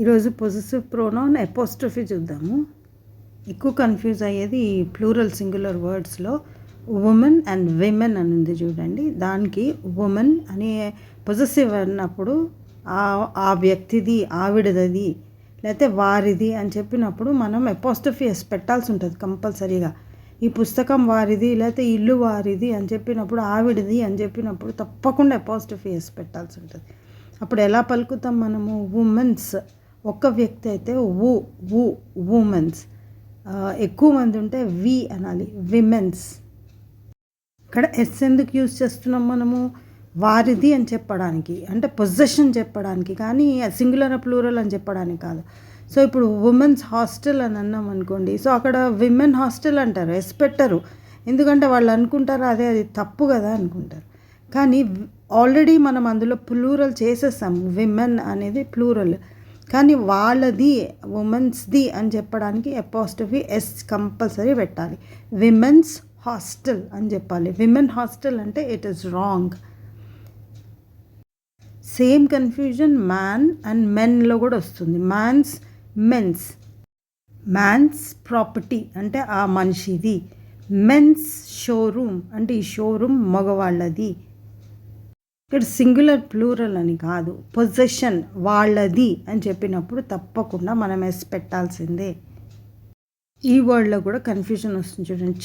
ఈరోజు possessive pronoun apostrophe చూద్దాము. ఎక్కువ కన్ఫ్యూజ్ అయ్యేది ఈ ప్లూరల్ సింగులర్ వర్డ్స్లో ఉమెన్ అండ్ విమెన్ అని ఉంది చూడండి. దానికి ఉమెన్ అనే పొసెసివ్ అన్నప్పుడు ఆ వ్యక్తిది, ఆవిడది, లేకపోతే వారిది అని చెప్పినప్పుడు మనం అపోస్ట్రఫీ ఎస్ పెట్టాల్సి ఉంటుంది కంపల్సరీగా. ఈ పుస్తకం వారిది, లేకపోతే ఇల్లు వారిది అని చెప్పినప్పుడు, ఆవిడది అని చెప్పినప్పుడు తప్పకుండా అపోస్ట్రఫీ ఎస్ పెట్టాల్సి ఉంటుంది. అప్పుడు ఎలా పలుకుతాం మనము? ఉమెన్స్ ఒక్క వ్యక్తి అయితే ఉమెన్స్, ఎక్కువ మంది ఉంటే వి అనాలి, విమెన్స్. ఇక్కడ ఎస్ ఎందుకు యూజ్ చేస్తున్నాం మనము? వారిది అని చెప్పడానికి, అంటే పొజెషన్ చెప్పడానికి, కానీ సింగులర్ ప్లూరల్ అని చెప్పడానికి కాదు. సో ఇప్పుడు ఉమెన్స్ హాస్టల్ అని అన్నాం అనుకోండి, సో అక్కడ విమెన్ హాస్టల్ అంటారు, ఎస్ పెట్టరు. ఎందుకంటే వాళ్ళు అనుకుంటారు అది తప్పు కదా అనుకుంటారు. కానీ ఆల్రెడీ మనం అందులో ప్లూరల్ చేసేసాం, విమెన్ అనేది ప్లూరల్. కానీ వాళ్ళది, ఉమెన్స్ది అని చెప్పడానికి అపోస్ట్రఫీ ఎస్ కంపల్సరీ పెట్టాలి. విమెన్స్ హాస్టల్ అని చెప్పాలి. విమెన్ హాస్టల్ అంటే it is wrong. Same confusion man and మెన్లో కూడా వస్తుంది. మెన్స్. మ్యాన్స్ ప్రాపర్టీ అంటే ఆ మనిషిది. మెన్స్ షోరూమ్ అంటే ఈ షోరూమ్ మగవాళ్ళది. ఇక్కడ సింగులర్ ప్లూరల్ అని కాదు, పొజెషన్ వాళ్ళది అని చెప్పినప్పుడు తప్పకుండా మనం ఎస్ పెట్టాల్సిందే. ఈ వర్డ్లో కూడా కన్ఫ్యూజన్ వస్తుంది చూడండి.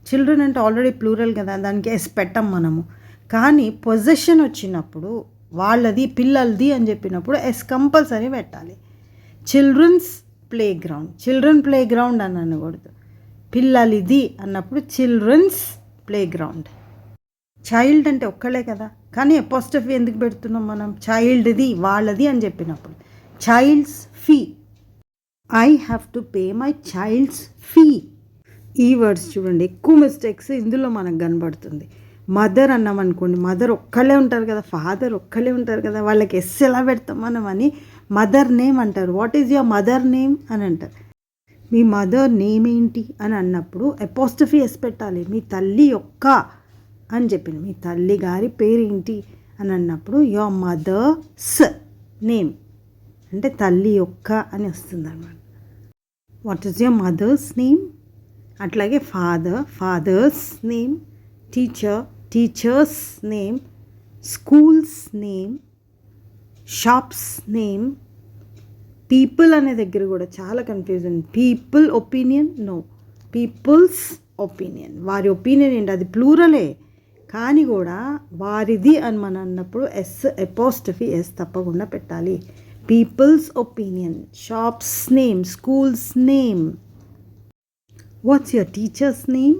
చిల్డ్రన్ అంటే ఆల్రెడీ ప్లూరల్ కదా, దానికి ఎస్ పెట్టం మనము. కానీ పొజెషన్ వచ్చినప్పుడు వాళ్ళది, పిల్లలది అని చెప్పినప్పుడు ఎస్ కంపల్సరీ పెట్టాలి. చిల్డ్రన్ ప్లే గ్రౌండ్ అని అనకూడదు. పిల్లలిది అన్నప్పుడు చిల్డ్రన్స్ ప్లే గ్రౌండ్. చైల్డ్ అంటే ఒక్కలే కదా, కానీ అపోస్ట్రఫీ ఎందుకు పెడుతున్నాం మనం? చైల్డ్ది, వాళ్ళది అని చెప్పినప్పుడు. Child's fee, I have to pay my child's fee. ఈ వర్డ్స్ చూడండి, ఎక్కువ మిస్టేక్స్ ఇందులో మనకు కనబడుతుంది. మదర్ అన్నాం అనుకోండి, మదర్ ఒక్కలే ఉంటారు కదా, ఫాదర్ ఒక్కలే ఉంటారు కదా, వాళ్ళకి ఎస్ ఎలా పెడతాం మనం అని మదర్ నేమ్ అంటారు. What is your mother name అని అంటారు. మీ మదర్ నేమ్ ఏంటి అని అన్నప్పుడు అపోస్ట్రఫీ ఎస్ పెట్టాలి. మీ తల్లి యొక్క అని చెప్పింది, మీ తల్లి గారి పేరేంటి అని అన్నప్పుడు యువర్ మదర్స్ నేమ్ అంటే తల్లి యొక్క అని వస్తుంది అన్నమాట. What is your mother's name? అట్లాగే father's name, teacher's name, school's name, shop's name. People అనే దగ్గర కూడా చాలా కన్ఫ్యూజన్. People opinion, no, people's opinion. వారి ఒపీనియన్ ఏంటి? అది ప్లూరలే, కానీ కూడా వారిది అని మనం అన్నప్పుడు ఎస్, అపోస్ట్రఫీ ఎస్ తప్పకుండా పెట్టాలి. Peoples opinion, shops name, school's name. What's your teachers name?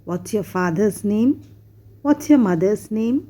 What's your father's name? What's your mother's name?